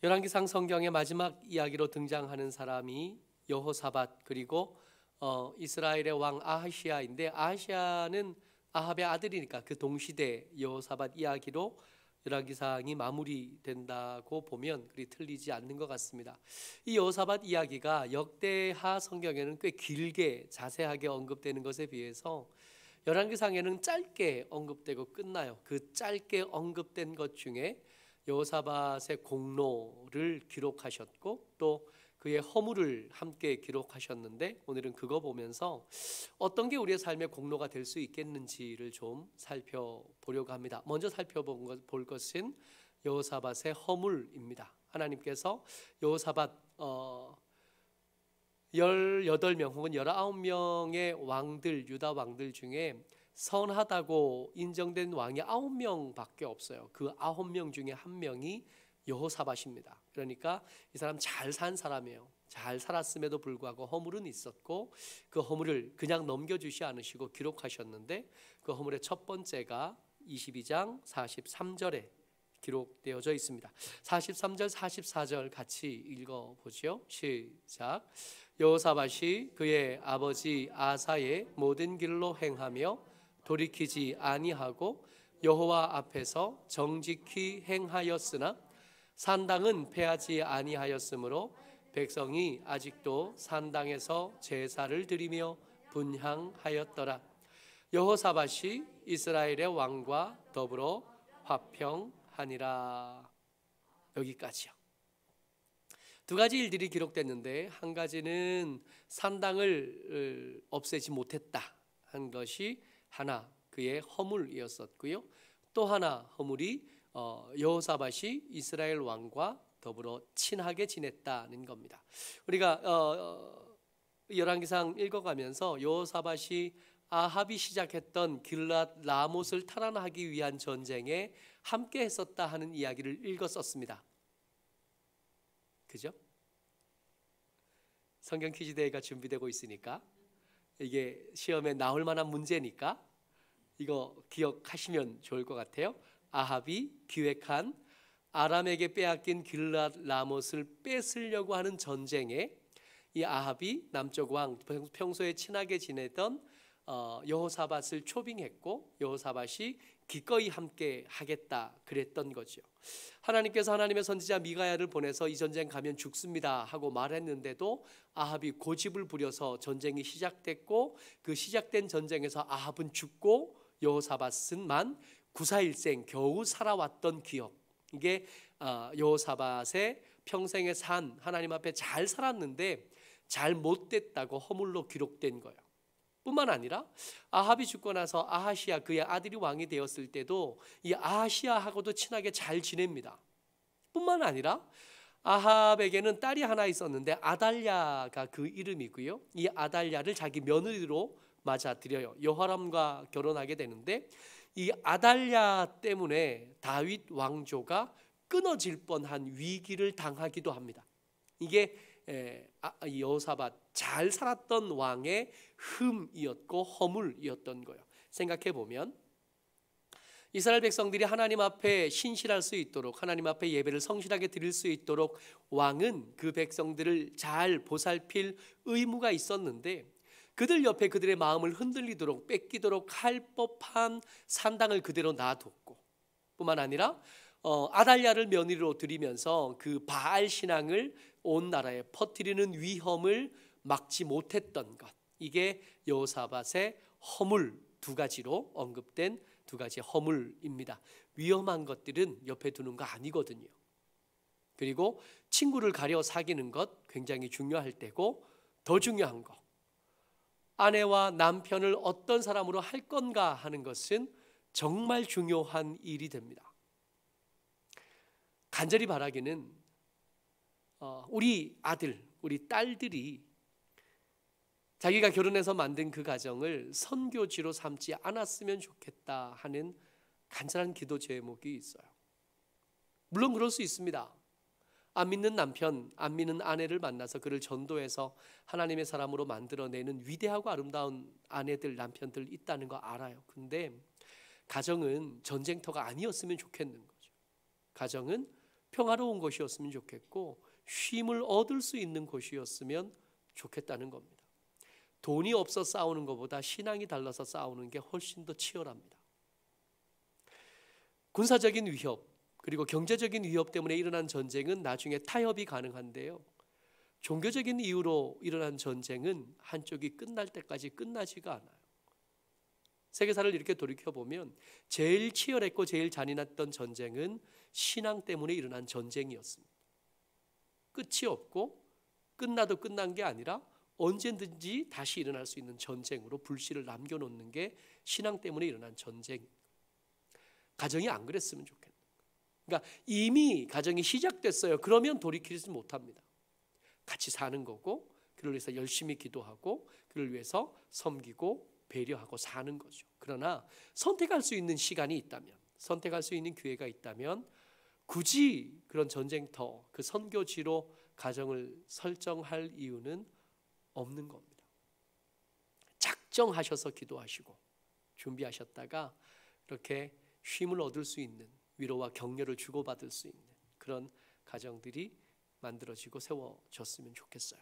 열왕기상 성경의 마지막 이야기로 등장하는 사람이 여호사밧 그리고 이스라엘의 왕 아하시아인데, 아하시아는 아합의 아들이니까 그 동시대 여호사밧 이야기로 열왕기상이 마무리된다고 보면 그리 틀리지 않는 것 같습니다. 이 여호사밧 이야기가 역대하 성경에는 꽤 길게 자세하게 언급되는 것에 비해서 열왕기상에는 짧게 언급되고 끝나요. 그 짧게 언급된 것 중에 여호사밧의 공로를 기록하셨고 또 그의 허물을 함께 기록하셨는데, 오늘은 그거 보면서 어떤 게 우리의 삶의 공로가 될 수 있겠는지를 좀 살펴보려고 합니다. 먼저 볼 것은 여호사밧의 허물입니다. 하나님께서 여호사밧 18명 혹은 19명의 왕들, 유다 왕들 중에 선하다고 인정된 왕이 9명밖에 없어요. 그 9명 중에 한 명이 여호사밧입니다. 그러니까 이 사람 잘 산 사람이에요. 잘 살았음에도 불구하고 허물은 있었고, 그 허물을 그냥 넘겨주시 않으시고 기록하셨는데, 그 허물의 첫 번째가 22장 43절에 기록되어져 있습니다. 43절 44절 같이 읽어보죠. 시작. 여호사밧이 그의 아버지 아사의 모든 길로 행하며 돌이키지 아니하고 여호와 앞에서 정직히 행하였으나 산당은 패하지 아니하였으므로 백성이 아직도 산당에서 제사를 드리며 분향하였더라. 여호사밧이 이스라엘의 왕과 더불어 화평하니라. 여기까지요. 두 가지 일들이 기록됐는데, 한 가지는 산당을 없애지 못했다 한 것이 하나, 그의 허물이었었고요. 또 하나 허물이 여호사밧이 이스라엘 왕과 더불어 친하게 지냈다는 겁니다. 우리가 열왕기상 읽어가면서 여호사밧이 아합이 시작했던 길랏 라못을 탈환하기 위한 전쟁에 함께 했었다 하는 이야기를 읽었었습니다. 그죠? 성경 퀴즈 대회가 준비되고 있으니까 이게 시험에 나올 만한 문제니까 이거 기억하시면 좋을 것 같아요. 아합이 기획한 아람에게 빼앗긴 길랏 라못을 뺏으려고 하는 전쟁에 이 아합이 남쪽 왕, 평소에 친하게 지내던 여호사밧을 초빙했고, 여호사밧이 기꺼이 함께 하겠다 그랬던 거죠. 하나님께서 하나님의 선지자 미가야를 보내서 이 전쟁 가면 죽습니다 하고 말했는데도 아합이 고집을 부려서 전쟁이 시작됐고, 그 시작된 전쟁에서 아합은 죽고 여호사밧은만 구사일생 겨우 살아왔던 기억, 이게 여호사밧의 평생에 산, 하나님 앞에 잘 살았는데 잘 못됐다고 허물로 기록된 거예요. 뿐만 아니라 아합이 죽고 나서 아하시아 그의 아들이 왕이 되었을 때도 이 아하시아하고도 친하게 잘 지냅니다. 뿐만 아니라 아합에게는 딸이 하나 있었는데 아달랴가 그 이름이고요. 이 아달랴를 자기 며느리로 맞아들여요. 여호람과 결혼하게 되는데, 이 아달랴 때문에 다윗 왕조가 끊어질 뻔한 위기를 당하기도 합니다. 이게 여호사밧 잘 살았던 왕의 흠이었고 허물이었던 거예요. 생각해 보면 이스라엘 백성들이 하나님 앞에 신실할 수 있도록, 하나님 앞에 예배를 성실하게 드릴 수 있도록 왕은 그 백성들을 잘 보살필 의무가 있었는데, 그들 옆에 그들의 마음을 흔들리도록 뺏기도록 할 법한 산당을 그대로 놔뒀고, 뿐만 아니라 아달랴를 며느리로 들이면서 그 바알 신앙을 온 나라에 퍼뜨리는 위험을 막지 못했던 것, 이게 여호사밧의 허물 두 가지로 언급된 두 가지 허물입니다. 위험한 것들은 옆에 두는 거 아니거든요. 그리고 친구를 가려 사귀는 것 굉장히 중요할 때고, 더 중요한 거, 아내와 남편을 어떤 사람으로 할 건가 하는 것은 정말 중요한 일이 됩니다. 간절히 바라기는 우리 아들, 우리 딸들이 자기가 결혼해서 만든 그 가정을 선교지로 삼지 않았으면 좋겠다 하는 간절한 기도 제목이 있어요. 물론 그럴 수 있습니다. 안 믿는 남편, 안 믿는 아내를 만나서 그를 전도해서 하나님의 사람으로 만들어내는 위대하고 아름다운 아내들, 남편들 있다는 거 알아요. 근데 가정은 전쟁터가 아니었으면 좋겠는 거죠. 가정은 평화로운 곳이었으면 좋겠고 쉼을 얻을 수 있는 곳이었으면 좋겠다는 겁니다. 돈이 없어 싸우는 것보다 신앙이 달라서 싸우는 게 훨씬 더 치열합니다. 군사적인 위협 그리고 경제적인 위협 때문에 일어난 전쟁은 나중에 타협이 가능한데요, 종교적인 이유로 일어난 전쟁은 한쪽이 끝날 때까지 끝나지가 않아요. 세계사를 이렇게 돌이켜보면 제일 치열했고 제일 잔인했던 전쟁은 신앙 때문에 일어난 전쟁이었습니다. 끝이 없고 끝나도 끝난 게 아니라 언제든지 다시 일어날 수 있는 전쟁으로 불씨를 남겨놓는 게 신앙 때문에 일어난 전쟁. 가정이 안 그랬으면 좋겠는 거예요. 그러니까 이미 가정이 시작됐어요. 그러면 돌이키지 못합니다. 같이 사는 거고 그를 위해서 열심히 기도하고 그를 위해서 섬기고 배려하고 사는 거죠. 그러나 선택할 수 있는 시간이 있다면, 선택할 수 있는 기회가 있다면 굳이 그런 전쟁터, 그 선교지로 가정을 설정할 이유는 없는 겁니다. 작정하셔서 기도하시고 준비하셨다가 이렇게 쉼을 얻을 수 있는, 위로와 격려를 주고받을 수 있는 그런 가정들이 만들어지고 세워졌으면 좋겠어요.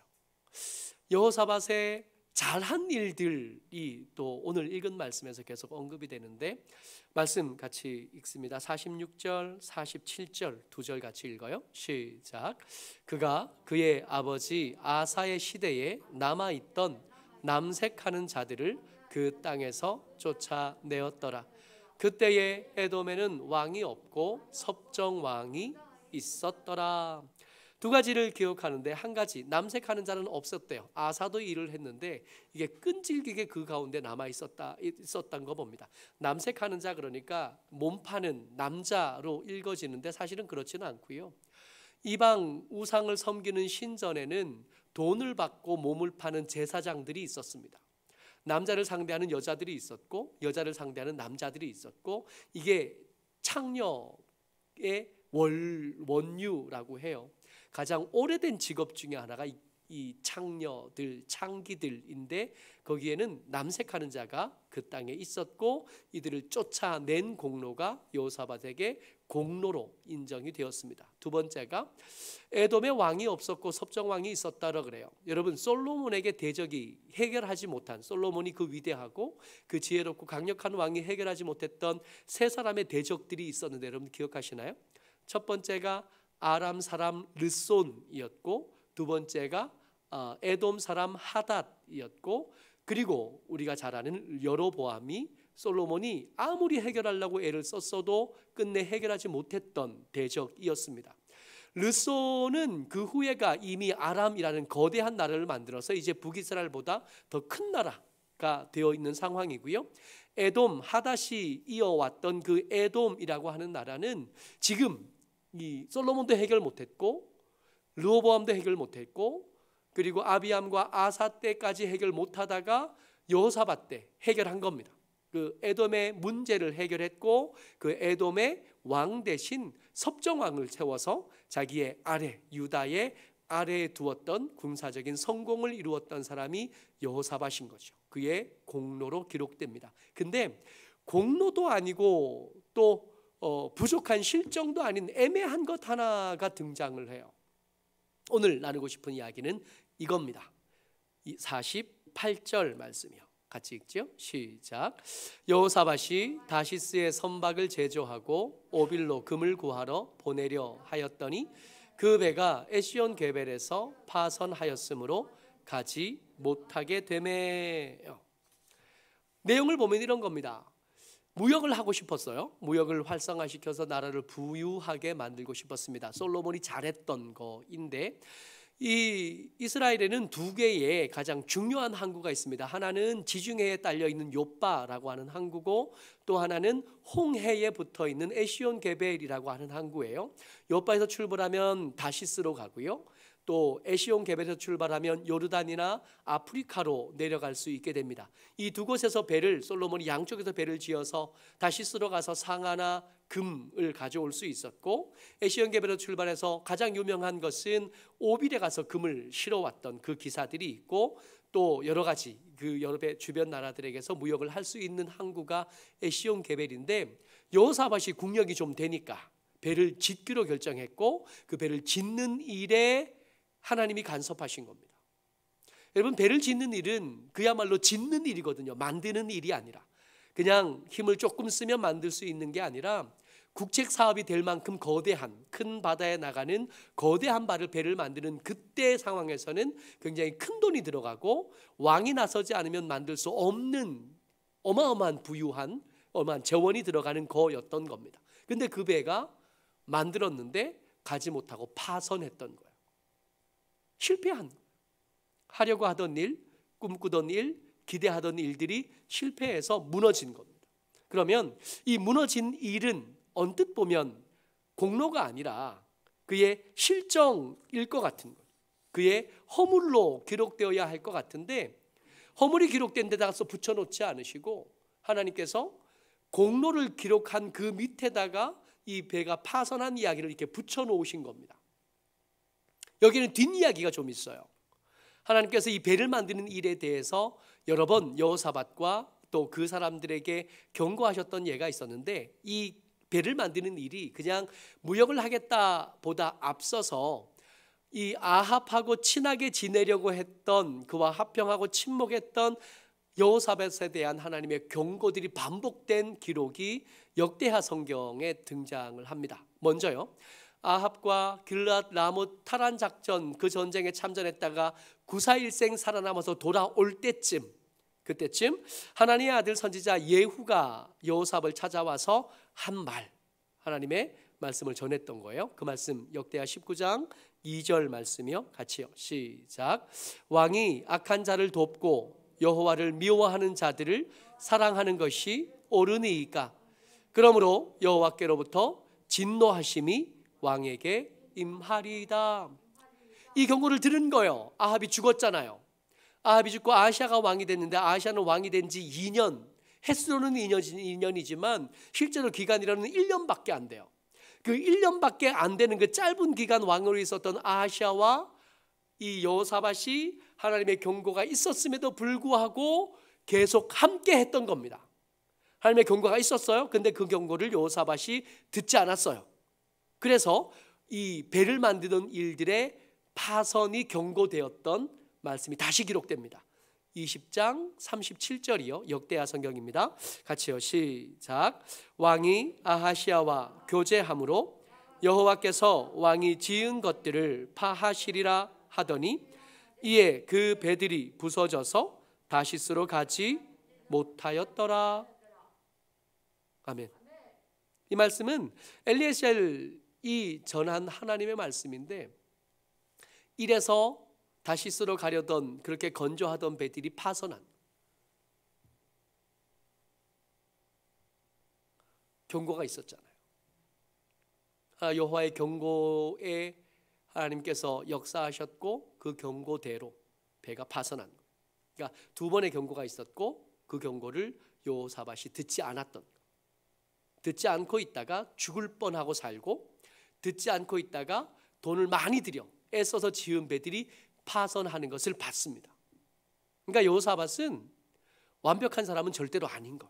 여호사밧의 잘한 일들이 또 오늘 읽은 말씀에서 계속 언급이 되는데, 말씀 같이 읽습니다. 46절, 47절 두 절 같이 읽어요. 시작. 그가 그의 아버지 아사의 시대에 남아있던 남색하는 자들을 그 땅에서 쫓아내었더라. 그때에 에돔에는 왕이 없고 섭정 왕이 있었더라. 두 가지를 기억하는데, 한 가지, 남색하는 자는 없었대요. 아사도 일을 했는데 이게 끈질기게 그 가운데 남아 있었던 거 봅니다. 남색하는 자 그러니까 몸 파는 남자로 읽어지는데 사실은 그렇지는 않고요. 이방 우상을 섬기는 신전에는 돈을 받고 몸을 파는 제사장들이 있었습니다. 남자를 상대하는 여자들이 있었고 여자를 상대하는 남자들이 있었고, 이게 창녀의 원유라고 해요. 가장 오래된 직업 중에 하나가 이 창녀들, 창기들인데 거기에는 남색하는 자가 그 땅에 있었고 이들을 쫓아낸 공로가 여호사밧에게 공로로 인정이 되었습니다. 두 번째가 에돔에 왕이 없었고 섭정왕이 있었다라 그래요. 여러분, 솔로몬에게 대적이 해결하지 못한, 솔로몬이 그 위대하고 그 지혜롭고 강력한 왕이 해결하지 못했던 세 사람의 대적들이 있었는데 여러분 기억하시나요? 첫 번째가 아람 사람 르손이었고, 두 번째가 에돔 사람 하닷이었고, 그리고 우리가 잘 아는 여로보암이 솔로몬이 아무리 해결하려고 애를 썼어도 끝내 해결하지 못했던 대적이었습니다. 르손은 그 후에가 이미 아람이라는 거대한 나라를 만들어서 이제 북이스라엘보다 더 큰 나라가 되어 있는 상황이고요. 에돔, 하닷이 이어왔던 그 에돔이라고 하는 나라는 지금 이 솔로몬도 해결 못했고 르호보암도 해결 못했고 그리고 아비암과 아사 때까지 해결 못하다가 여호사밧 때 해결한 겁니다. 그 에돔의 문제를 해결했고 그 에돔의 왕 대신 섭정왕을 세워서 자기의 아래, 유다의 아래에 두었던 군사적인 성공을 이루었던 사람이 여호사밧인 거죠. 그의 공로로 기록됩니다. 근데 공로도 아니고 또 부족한 실정도 아닌 애매한 것 하나가 등장을 해요. 오늘 나누고 싶은 이야기는 이겁니다. 48절 말씀이요. 같이 읽죠. 시작. 여호사밧이 다시스의 선박을 제조하고 오빌로 금을 구하러 보내려 하였더니 그 배가 에시온 게벨에서 파선하였으므로 가지 못하게 되매요. 내용을 보면 이런 겁니다. 무역을 하고 싶었어요. 무역을 활성화시켜서 나라를 부유하게 만들고 싶었습니다. 솔로몬이 잘했던 거인데, 이 이스라엘에는 두 개의 가장 중요한 항구가 있습니다. 하나는 지중해에 딸려 있는 욥바라고 하는 항구고, 또 하나는 홍해에 붙어 있는 에시온 게벨이라고 하는 항구예요. 욥바에서 출발하면 다시스로 가고요. 또 에시온 게벨에서 출발하면 요르단이나 아프리카로 내려갈 수 있게 됩니다. 이 두 곳에서 배를, 솔로몬이 양쪽에서 배를 지어서 다시스로 가서 상아나 금을 가져올 수 있었고, 에시온 게벨에서 출발해서 가장 유명한 것은 오빌에 가서 금을 실어왔던 그 기사들이 있고, 또 여러 가지 그 여러 배 주변 나라들에게서 무역을 할 수 있는 항구가 에시온 게벨인데, 여호사밧이 국력이 좀 되니까 배를 짓기로 결정했고 그 배를 짓는 일에 하나님이 간섭하신 겁니다. 여러분, 배를 짓는 일은 그야말로 짓는 일이거든요. 만드는 일이 아니라, 그냥 힘을 조금 쓰면 만들 수 있는 게 아니라 국책 사업이 될 만큼 거대한 큰 바다에 나가는 거대한 배를 만드는 그때 상황에서는 굉장히 큰 돈이 들어가고 왕이 나서지 않으면 만들 수 없는 어마어마한 부유한 어마어마한 재원이 들어가는 거였던 겁니다. 근데 그 배가 만들었는데 가지 못하고 파선했던 거예요. 실패한 거예요. 하려고 하던 일, 꿈꾸던 일, 기대하던 일들이 실패해서 무너진 겁니다. 그러면 이 무너진 일은 언뜻 보면 공로가 아니라 그의 실정일 것 같은 거예요. 그의 허물로 기록되어야 할 것 같은데, 허물이 기록된 데다가 붙여놓지 않으시고 하나님께서 공로를 기록한 그 밑에다가 이 배가 파선한 이야기를 이렇게 붙여놓으신 겁니다. 여기는 뒷이야기가 좀 있어요. 하나님께서 이 배를 만드는 일에 대해서 여러 번 여호사밧과 또 그 사람들에게 경고하셨던 예가 있었는데, 이 배를 만드는 일이 그냥 무역을 하겠다 보다 앞서서 이 아합하고 친하게 지내려고 했던, 그와 합병하고 친목했던 여호사밧에 대한 하나님의 경고들이 반복된 기록이 역대하 성경에 등장을 합니다. 먼저요, 아합과 길앗 라못 타란 작전, 그 전쟁에 참전했다가 구사일생 살아남아서 돌아올 때쯤, 그때쯤 하나님의 아들 선지자 예후가 여호사밧을 찾아와서 한 말, 하나님의 말씀을 전했던 거예요. 그 말씀 역대하 19장 2절 말씀이요. 같이요. 시작. 왕이 악한 자를 돕고 여호와를 미워하는 자들을 사랑하는 것이 옳으니이까. 그러므로 여호와께로부터 진노하심이 왕에게 임하리이다. 이 경고를 들은 거예요. 아합이 죽었잖아요. 아합이 죽고 아하시아가 왕이 됐는데, 아하시아는 왕이 된 지 2년, 횟수로는 2년이지만 실제로 기간이라는 1년밖에 안 돼요. 그 1년밖에 안 되는 그 짧은 기간 왕으로 있었던 아하시아와 이 여호사밧이 하나님의 경고가 있었음에도 불구하고 계속 함께 했던 겁니다. 하나님의 경고가 있었어요. 근데 그 경고를 여호사밧이 듣지 않았어요. 그래서 이 배를 만드는 일들의 파선이 경고되었던 말씀이 다시 기록됩니다. 20장 37절이요. 역대하 성경입니다. 같이요. 시작. 왕이 아하시아와 교제함으로 여호와께서 왕이 지은 것들을 파하시리라 하더니 이에 그 배들이 부서져서 다시스로 가지 못하였더라. 아멘. 이 말씀은 엘리에셀이 전한 하나님의 말씀인데, 이래서 다시스로 가려던, 그렇게 건조하던 배들이 파선한, 경고가 있었잖아요. 여호와의 경고에 하나님께서 역사하셨고 그 경고대로 배가 파선한 거예요. 그러니까 두 번의 경고가 있었고 그 경고를 여호사밧이 듣지 않았던 거예요. 듣지 않고 있다가 죽을 뻔하고 살고, 듣지 않고 있다가 돈을 많이 들여 애써서 지은 배들이 파선하는 것을 봤습니다. 그러니까 여호사밧은 완벽한 사람은 절대로 아닌 거.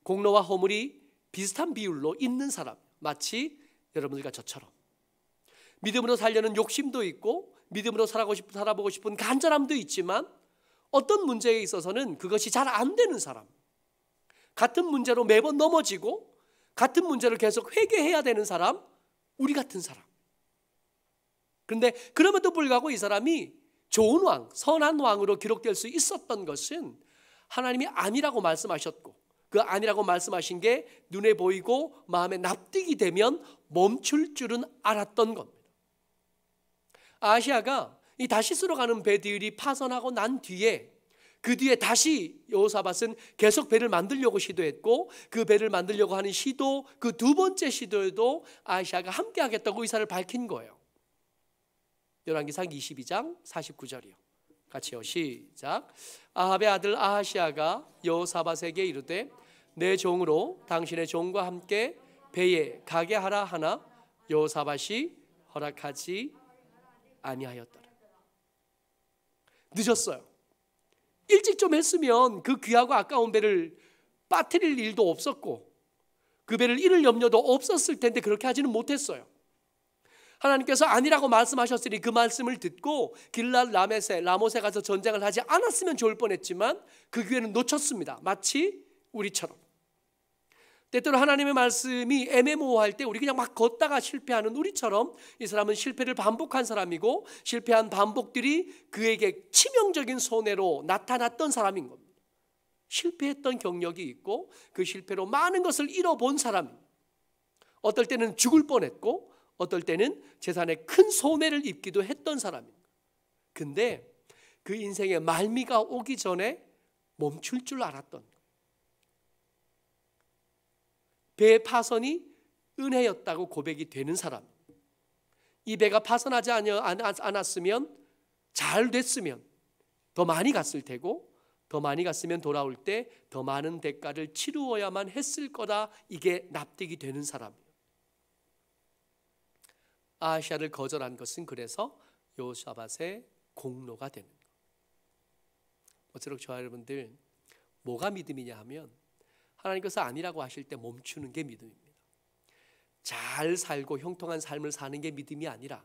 공로와 허물이 비슷한 비율로 있는 사람, 마치 여러분들과 저처럼 믿음으로 살려는 욕심도 있고 믿음으로 살아보고 싶은 간절함도 있지만 어떤 문제에 있어서는 그것이 잘 안 되는 사람, 같은 문제로 매번 넘어지고 같은 문제를 계속 회개해야 되는 사람, 우리 같은 사람. 그런데 그럼에도 불구하고 이 사람이 좋은 왕, 선한 왕으로 기록될 수 있었던 것은 하나님이 아니라고 말씀하셨고, 그 아니라고 말씀하신 게 눈에 보이고 마음에 납득이 되면 멈출 줄은 알았던 겁니다. 아하시아가 이 다시스로 가는 배들이 파선하고 난 뒤에, 그 뒤에 다시 여호사밧은 계속 배를 만들려고 시도했고, 그 배를 만들려고 하는 시도, 그 두 번째 시도에도 아하시아가 함께 하겠다고 의사를 밝힌 거예요. 열왕기상 22장 49절이요. 같이요. 시작. 아합의 아들 아하시아가 여호사밧에게 이르되 내 종으로 당신의 종과 함께 배에 가게 하라 하나 여호사밧이 허락하지 아니하였더라. 늦었어요. 일찍 좀 했으면 그 귀하고 아까운 배를 빠뜨릴 일도 없었고, 그 배를 잃을 염려도 없었을 텐데 그렇게 하지는 못했어요. 하나님께서 아니라고 말씀하셨으니 그 말씀을 듣고 길랏 라못에 가서 전쟁을 하지 않았으면 좋을 뻔했지만 그 기회는 놓쳤습니다. 마치 우리처럼. 때때로 하나님의 말씀이 애매모호할 때 우리 그냥 막 걷다가 실패하는 우리처럼 이 사람은 실패를 반복한 사람이고 실패한 반복들이 그에게 치명적인 손해로 나타났던 사람인 겁니다. 실패했던 경력이 있고 그 실패로 많은 것을 잃어본 사람, 어떨 때는 죽을 뻔했고 어떨 때는 재산에 큰 손해를 입기도 했던 사람입니다. 근데 그 인생의 말미가 오기 전에 멈출 줄 알았던 거예요. 배의 파선이 은혜였다고 고백이 되는 사람, 이 배가 파선하지 않았으면 잘 됐으면 더 많이 갔을 테고 더 많이 갔으면 돌아올 때 더 많은 대가를 치루어야만 했을 거다. 이게 납득이 되는 사람이에요. 아하시아를 거절한 것은 그래서 여호사밧의 공로가 되는 거예요. 모쪼록 저와 여러분들 뭐가 믿음이냐 하면 하나님께서 아니라고 하실 때 멈추는 게 믿음입니다. 잘 살고 형통한 삶을 사는 게 믿음이 아니라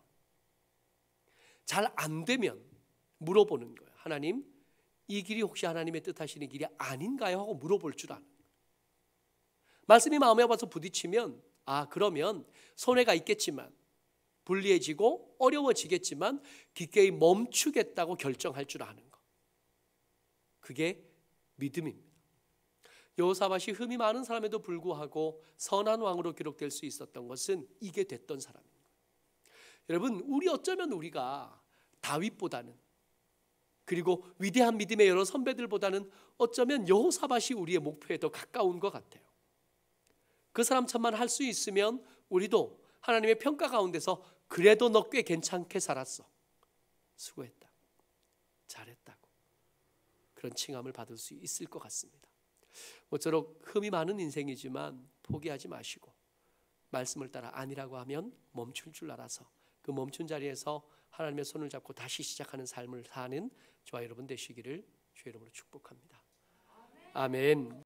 잘 안 되면 물어보는 거예요. 하나님, 이 길이 혹시 하나님의 뜻하시는 길이 아닌가요? 하고 물어볼 줄 아는 거예요. 말씀이 마음에 와서 부딪히면 그러면 손해가 있겠지만 불리해지고 어려워지겠지만 기꺼이 멈추겠다고 결정할 줄 아는 것, 그게 믿음입니다. 여호사밧이 흠이 많은 사람에도 불구하고 선한 왕으로 기록될 수 있었던 것은 이게 됐던 사람입니다. 여러분, 어쩌면 우리가 다윗보다는 그리고 위대한 믿음의 여러 선배들보다는 어쩌면 여호사밧이 우리의 목표에 더 가까운 것 같아요. 그 사람처럼만 할 수 있으면 우리도 하나님의 평가 가운데서 그래도 너 꽤 괜찮게 살았어, 수고했다, 잘했다고 그런 칭함을 받을 수 있을 것 같습니다. 모쪼록 흠이 많은 인생이지만 포기하지 마시고 말씀을 따라 아니라고 하면 멈출 줄 알아서 그 멈춘 자리에서 하나님의 손을 잡고 다시 시작하는 삶을 사는 저와 여러분 되시기를 주의 이름으로 축복합니다. 아멘.